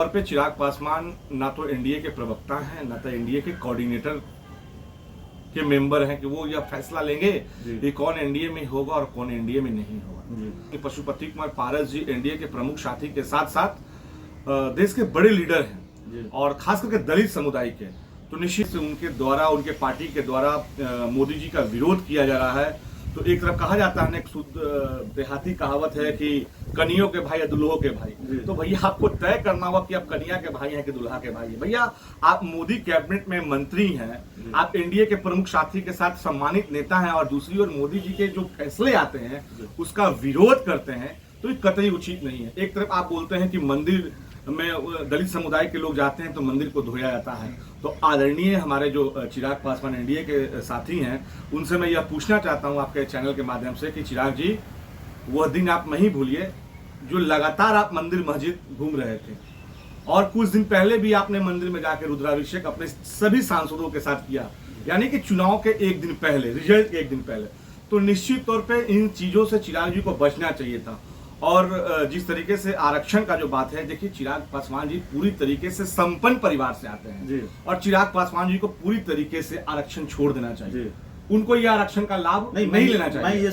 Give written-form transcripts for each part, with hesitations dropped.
तौर पे चिराग पासवान ना तो एनडीए के प्रवक्ता हैं, ना तो एनडीए के कोऑर्डिनेटर के मेंबर हैं कि वो यह फैसला लेंगे कि कौन एनडीए में होगा और कौन एनडीए में नहीं होगा। पशुपति कुमार पारस जी एनडीए के प्रमुख साथी के साथ साथ देश के बड़े लीडर हैं और खास करके दलित समुदाय के, तो निश्चित से उनके द्वारा, उनके पार्टी के द्वारा मोदी जी का विरोध किया जा रहा है। तो एक तरफ कहा जाता है, एक शुद्ध देहाती कहावत है कि कनियों के भाई या दुल्हों के भाई। तो भैया आपको तय करना होगा कि आप कनिया के भाई हैं कि दुल्हा के भाई हैं। भैया आप मोदी कैबिनेट में मंत्री हैं, आप एनडीए के प्रमुख साथी के साथ सम्मानित नेता हैं और दूसरी ओर मोदी जी के जो फैसले आते हैं उसका विरोध करते हैं, तो ये कतई उचित नहीं है। एक तरफ आप बोलते हैं कि मंदिर में दलित समुदाय के लोग जाते हैं तो मंदिर को धोया जाता है, तो आदरणीय हमारे जो चिराग पासवान एनडीए के साथी हैं उनसे मैं यह पूछना चाहता हूं आपके चैनल के माध्यम से कि चिराग जी, वह दिन आप नहीं भूलिए जो लगातार आप मंदिर मस्जिद घूम रहे थे और कुछ दिन पहले भी आपने मंदिर में जाकर रुद्राभिषेक अपने सभी सांसदों के साथ किया, यानी कि चुनाव के एक दिन पहले, रिजल्ट के एक दिन पहले। तो निश्चित तौर पर इन चीजों से चिराग जी को बचना चाहिए था। और जिस तरीके से आरक्षण का जो बात है, देखिए चिराग पासवान जी पूरी तरीके से संपन्न परिवार से आते हैं और चिराग पासवान जी को पूरी तरीके से आरक्षण छोड़ देना चाहिए। उनको यह आरक्षण का लाभ नहीं लेना चाहिए।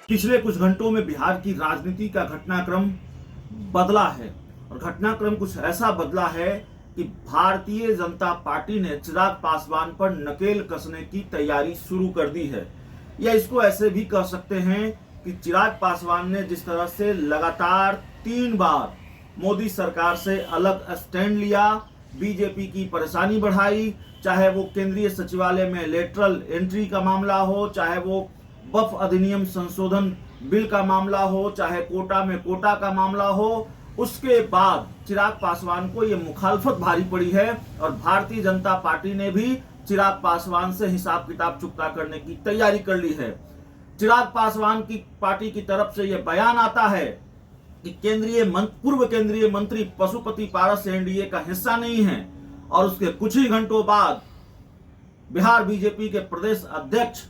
पिछले कुछ घंटों में बिहार की राजनीति का घटनाक्रम बदला है और घटनाक्रम कुछ ऐसा बदला है कि भारतीय जनता पार्टी ने चिराग पासवान पर नकेल कसने की तैयारी शुरू कर दी है। या इसको ऐसे भी कह सकते हैं कि चिराग पासवान ने जिस तरह से लगातार 3 बार मोदी सरकार से अलग स्टैंड लिया, बीजेपी की परेशानी बढ़ाई, चाहे वो केंद्रीय सचिवालय में लेटरल एंट्री का मामला हो, चाहे वो वक्फ अधिनियम संशोधन बिल का मामला हो, चाहे कोटा में कोटा का मामला हो, उसके बाद चिराग पासवान को ये मुखालफत भारी पड़ी है और भारतीय जनता पार्टी ने भी चिराग पासवान से हिसाब किताब चुकता करने की तैयारी कर ली है। चिराग पासवान की पार्टी की तरफ से यह बयान आता है कि पूर्व केंद्रीय मंत्री पशुपति पारस एनडीए का हिस्सा नहीं है और उसके कुछ ही घंटों बाद बिहार बीजेपी के प्रदेश अध्यक्ष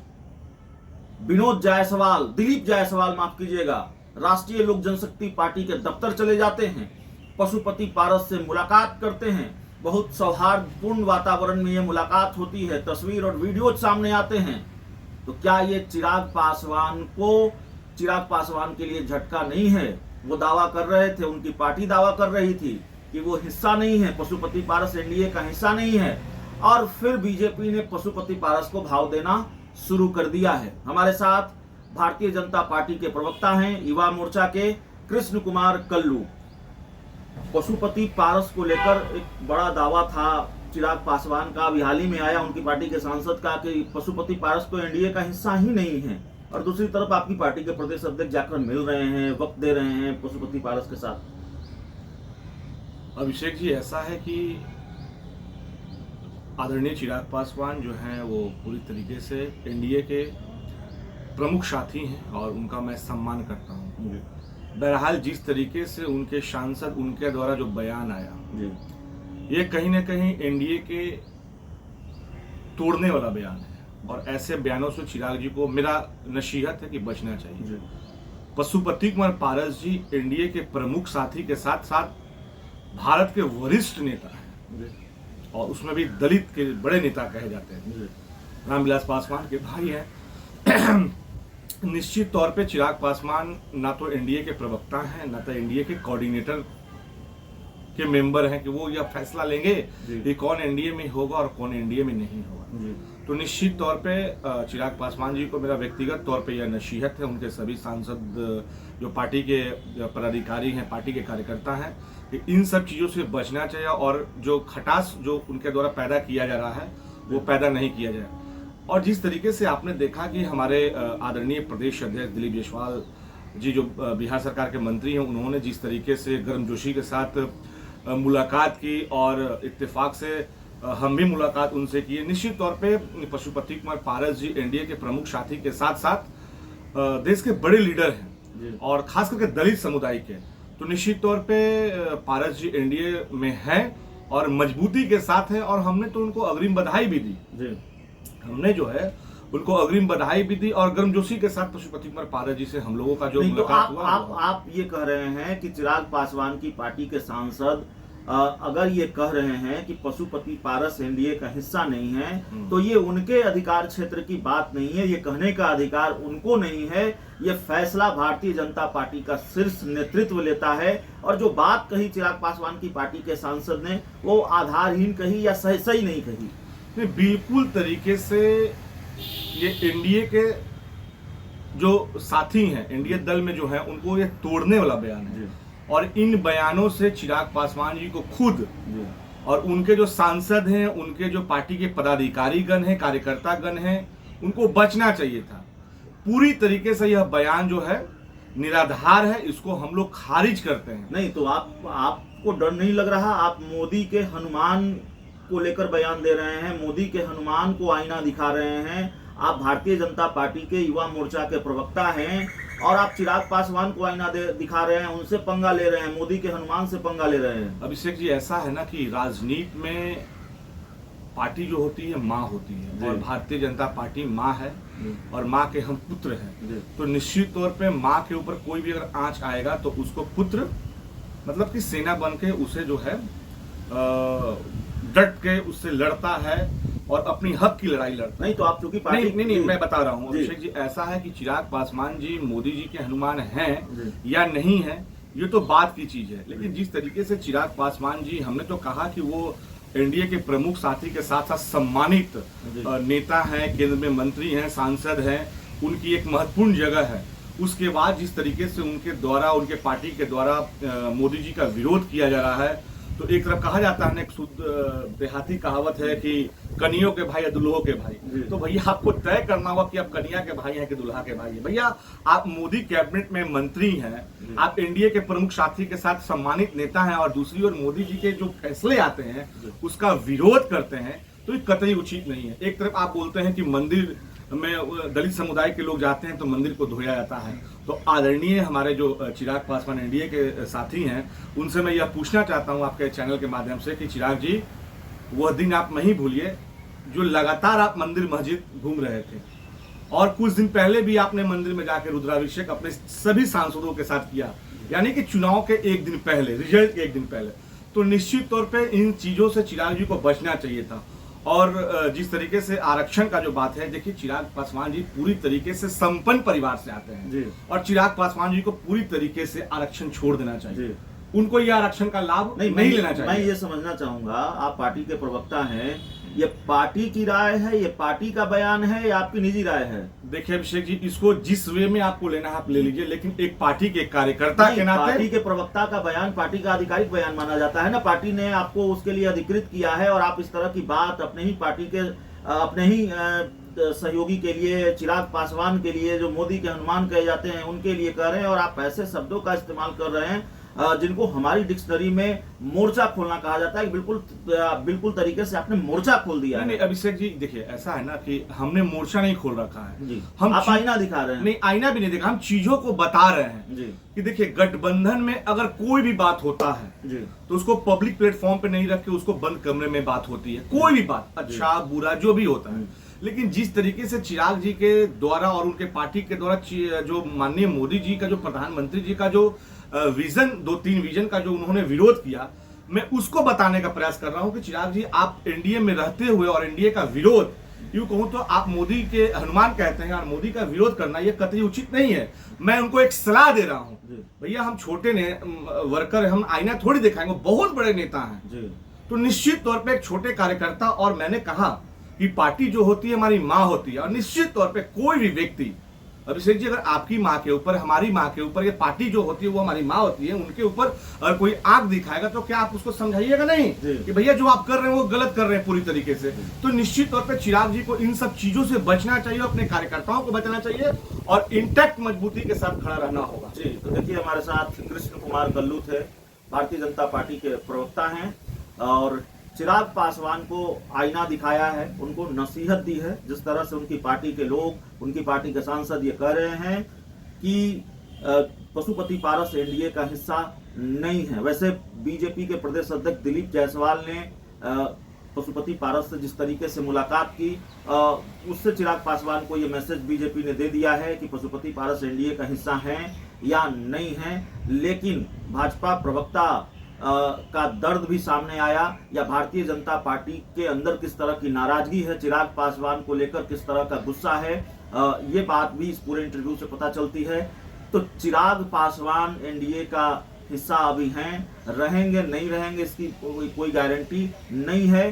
दिलीप जायसवाल माफ कीजिएगा, राष्ट्रीय लोक जनशक्ति पार्टी के दफ्तर चले जाते हैं, पशुपति पारस से मुलाकात करते हैं। बहुत सौहार्दपूर्ण वातावरण में यह मुलाकात होती है, तस्वीर और वीडियो सामने आते हैं। तो क्या ये चिराग पासवान के लिए झटका नहीं है? वो दावा कर रहे थे, उनकी पार्टी दावा कर रही थी कि वो हिस्सा नहीं है, पशुपति पारस एनडीए का हिस्सा नहीं है, और फिर बीजेपी ने पशुपति पारस को भाव देना शुरू कर दिया है। हमारे साथ भारतीय जनता पार्टी के प्रवक्ता हैं, युवा मोर्चा के कृष्ण कुमार कल्लू। पशुपति पारस को लेकर एक बड़ा दावा था चिराग पासवान का, अभी हाल ही में आया उनकी पार्टी के सांसद का कि पशुपति पारस तो एनडीए का हिस्सा ही नहीं है, और दूसरी तरफ आपकी पार्टी के प्रदेश अध्यक्ष जाकर मिल रहे हैं, वक्त दे रहे हैं पशुपति पारस के साथ। अभिषेक जी, ऐसा है कि आदरणीय चिराग पासवान जो हैं वो पूरी तरीके से एनडीए के प्रमुख साथी हैं और उनका मैं सम्मान करता हूँ। बहरहाल जिस तरीके से उनके सांसद, उनके द्वारा जो बयान आया, ये कहीं ना कहीं एनडीए के तोड़ने वाला बयान है और ऐसे बयानों से चिराग जी को मेरा नसीहत है कि बचना चाहिए। पशुपति कुमार पारस जी एनडीए के प्रमुख साथी के साथ साथ भारत के वरिष्ठ नेता हैं और उसमें भी दलित के बड़े नेता कहे जाते हैं, रामविलास पासवान के भाई हैं। निश्चित तौर पे चिराग पासवान ना तो एनडीए के प्रवक्ता हैं, ना तो एनडीए के कोऑर्डिनेटर के मेंबर हैं कि वो यह फैसला लेंगे कि कौन एनडीए में होगा और कौन एनडीए में नहीं होगा। तो निश्चित तौर पे चिराग पासवान जी को मेरा व्यक्तिगत तौर पे यह नसीहत है, उनके सभी सांसद जो पार्टी के पदाधिकारी हैं, पार्टी के कार्यकर्ता हैं, कि इन सब चीज़ों से बचना चाहिए और जो खटास जो उनके द्वारा पैदा किया जा रहा है वो पैदा नहीं किया जाए। और जिस तरीके से आपने देखा कि हमारे आदरणीय प्रदेश अध्यक्ष दिलीप जायसवाल जी जो बिहार सरकार के मंत्री हैं, उन्होंने जिस तरीके से गर्मजोशी के साथ मुलाकात की और इत्तेफाक से हम भी मुलाकात उनसे की है। निश्चित तौर पे पशुपति कुमार पारस जी एनडीए के प्रमुख साथी के साथ साथ देश के बड़े लीडर हैं और खास करके दलित समुदाय के, तो निश्चित तौर पे पारस जी एनडीए में हैं और मजबूती के साथ हैं और हमने तो उनको अग्रिम बधाई भी दी। हमने जो है उनको अग्रिम बधाई भी दी और गर्मजोशी के साथ पशुपति कुमार पारस जी से हम लोगों का जो नहीं, तो मुलाकात हुआ आप ये कह रहे हैं कि चिराग पासवान की पार्टी के सांसद अगर ये कह रहे हैं कि पशुपति पारस एनडीए का हिस्सा नहीं है, तो ये उनके अधिकार क्षेत्र की बात नहीं है, ये कहने का अधिकार उनको नहीं है। ये फैसला भारतीय जनता पार्टी का शीर्ष नेतृत्व लेता है। और जो बात कही चिराग पासवान की पार्टी के सांसद ने, वो आधारहीन कही या सही नहीं कही? नहीं, बिल्कुल तरीके से ये एनडीए के जो साथी हैं, एनडीए दल में जो है, उनको ये तोड़ने वाला बयान है। और इन बयानों से चिराग पासवान जी को खुद और उनके जो सांसद हैं, उनके जो पार्टी के पदाधिकारी गण हैं, कार्यकर्ता गण हैं, उनको बचना चाहिए था। पूरी तरीके से यह बयान जो है निराधार है, इसको हम लोग खारिज करते हैं। नहीं, तो आपको डर नहीं लग रहा? आप मोदी के हनुमान को लेकर बयान दे रहे हैं, मोदी के हनुमान को आईना दिखा रहे हैं। आप भारतीय जनता पार्टी के युवा मोर्चा के प्रवक्ता हैं और आप चिराग पासवान को आईना दिखा रहे हैं, उनसे पंगा ले रहे हैं, मोदी के हनुमान से पंगा ले रहे हैं। अभिषेक जी, ऐसा है ना कि राजनीति में पार्टी जो होती है माँ होती है, और भारतीय जनता पार्टी माँ है और माँ के हम पुत्र हैं। तो निश्चित तौर पे माँ के ऊपर कोई भी अगर आंच आएगा तो उसको पुत्र मतलब कि सेना बन के उसे जो है डट के उससे लड़ता है और अपनी हक की लड़ाई लड़ता है। नहीं, तो आप चूंकि पार्टी नहीं, मैं बता रहा हूँ अभिषेक जी, ऐसा है कि चिराग पासवान जी मोदी जी के हनुमान हैं या नहीं है, ये तो बात की चीज है। लेकिन जिस तरीके से चिराग पासवान जी, हमने तो कहा कि वो एनडीए के प्रमुख साथी के साथ साथ सम्मानित नेता हैं, केंद्र में मंत्री हैं, सांसद हैं, उनकी एक महत्वपूर्ण जगह है। उसके बाद जिस तरीके से उनके द्वारा, उनके पार्टी के द्वारा मोदी जी का विरोध किया जा रहा है, तो एक तरफ कहा जाता है ना, एक शुद्ध देहाती कहावत है कि कनियों के भाई या दुल्हों के भाई। तो भैया आपको तय करना होगा कि आप कनिया के भाई हैं कि दुल्हा के भाई हैं। भैया आप मोदी कैबिनेट में मंत्री हैं, आप एनडीए के प्रमुख साथी के साथ सम्मानित नेता हैं, और दूसरी ओर मोदी जी के जो फैसले आते हैं उसका विरोध करते हैं, तो ये कतई उचित नहीं है। एक तरफ आप बोलते हैं कि मंदिर में दलित समुदाय के लोग जाते हैं तो मंदिर को धोया जाता है। तो आदरणीय हमारे जो चिराग पासवान एनडीए के साथी हैं, उनसे मैं यह पूछना चाहता हूं आपके चैनल के माध्यम से कि चिराग जी, वह दिन आप नहीं भूलिए जो लगातार आप मंदिर मस्जिद घूम रहे थे, और कुछ दिन पहले भी आपने मंदिर में जाकर रुद्राभिषेक अपने सभी सांसदों के साथ किया, यानी कि चुनाव के एक दिन पहले, रिजल्ट के एक दिन पहले। तो निश्चित तौर पर इन चीजों से चिराग जी को बचना चाहिए था। और जिस तरीके से आरक्षण का जो बात है, देखिए चिराग पासवान जी पूरी तरीके से संपन्न परिवार से आते हैं और चिराग पासवान जी को पूरी तरीके से आरक्षण छोड़ देना चाहिए। उनको ये आरक्षण का लाभ नहीं लेना चाहिए। मैं ये समझना चाहूंगा, आप पार्टी के प्रवक्ता हैं, ये पार्टी की राय है, ये पार्टी का बयान है या आपकी निजी राय है? देखिए अभिषेक जी, इसको जिस वे में आपको लेना है आप ले लीजिए, लेकिन एक पार्टी के कार्यकर्ता के नाते, पार्टी के प्रवक्ता का बयान पार्टी का आधिकारिक बयान माना जाता है ना। पार्टी ने आपको उसके लिए अधिकृत किया है और आप इस तरह की बात अपने ही पार्टी के अपने ही सहयोगी के लिए, चिराग पासवान के लिए, जो मोदी के हनुमान कहे जाते हैं, उनके लिए कह रहे हैं, और आप ऐसे शब्दों का इस्तेमाल कर रहे हैं जिनको हमारी डिक्शनरी में मोर्चा खोलना कहा जाता है। बिल्कुल तरीके से आपने मोर्चा खोल दिया है। नहीं अभिषेक जी, देखिए ऐसा है ना कि हमने मोर्चा नहीं खोल रखा है जी। हम आप आईना दिखा रहे हैं। नहीं, आईना भी नहीं दिखा, हम चीजों को बता रहे हैं जी। कि देखिए गठबंधन में अगर कोई भी बात होता है जी, तो उसको पब्लिक प्लेटफॉर्म पे नहीं रख के उसको बंद कमरे में बात होती है। कोई भी बात, अच्छा बुरा जो भी होता है। लेकिन जिस तरीके से चिराग जी के द्वारा और उनके पार्टी के द्वारा जो माननीय मोदी जी का, जो प्रधानमंत्री जी का जो विजन, 2-3 विजन का जो उन्होंने विरोध किया, मैं उसको बताने का प्रयास कर रहा हूं कि चिराग जी, आप एनडीए में रहते हुए और एनडीए का विरोध, यूं कहूं तो आप मोदी के हनुमान कहते हैं और मोदी का विरोध करना यह कतई उचित नहीं है। मैं उनको एक सलाह दे रहा हूं, भैया हम छोटे वर्कर, हम आईना थोड़ी दिखाएंगे, बहुत बड़े नेता हैं। तो निश्चित तौर पर एक छोटे कार्यकर्ता, और मैंने कहा कि पार्टी जो होती है हमारी माँ होती है, और निश्चित तौर पर कोई भी व्यक्ति, अभिषेक जी, अगर आपकी माँ के ऊपर, हमारी माँ के ऊपर, ये पार्टी जो होती है वो हमारी माँ होती है, उनके ऊपर अगर कोई आंख दिखाएगा तो क्या आप उसको समझाइएगा नहीं कि भैया जो आप कर रहे हैं वो गलत कर रहे हैं पूरी तरीके से? तो निश्चित तौर पे चिराग जी को इन सब चीजों से बचना चाहिए, अपने कार्यकर्ताओं को बचना चाहिए और इंटैक्ट मजबूती के साथ खड़ा रहना होगा। जी, तो देखिए हमारे साथ कृष्ण कुमार गल्लू थे, भारतीय जनता पार्टी के प्रवक्ता हैं, और चिराग पासवान को आईना दिखाया है, उनको नसीहत दी है। जिस तरह से उनकी पार्टी के लोग, उनकी पार्टी के सांसद ये कह रहे हैं कि पशुपति पारस एनडीए का हिस्सा नहीं है। वैसे बीजेपी के प्रदेश अध्यक्ष दिलीप जायसवाल ने पशुपति पारस से जिस तरीके से मुलाकात की, उससे चिराग पासवान को ये मैसेज बीजेपी ने दे दिया है कि पशुपति पारस एनडीए का हिस्सा हैं या नहीं हैं। लेकिन भाजपा प्रवक्ता का दर्द भी सामने आया, या भारतीय जनता पार्टी के अंदर किस तरह की नाराजगी है, चिराग पासवान को लेकर किस तरह का गुस्सा है, ये बात भी इस पूरे इंटरव्यू से पता चलती है। तो चिराग पासवान एनडीए का हिस्सा अभी हैं, रहेंगे नहीं रहेंगे इसकी कोई गारंटी नहीं है।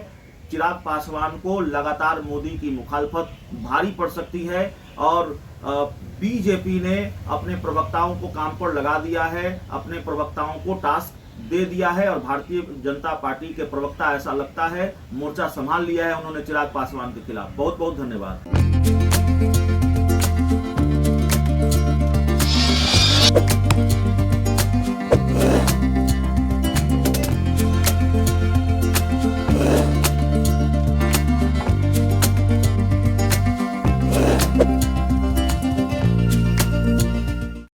चिराग पासवान को लगातार मोदी की मुखालफत भारी पड़ सकती है और बीजेपी ने अपने प्रवक्ताओं को काम पर लगा दिया है, अपने प्रवक्ताओं को टास्क दे दिया है और भारतीय जनता पार्टी के प्रवक्ता ऐसा लगता है मोर्चा संभाल लिया है उन्होंने चिराग पासवान के खिलाफ। बहुत बहुत धन्यवाद।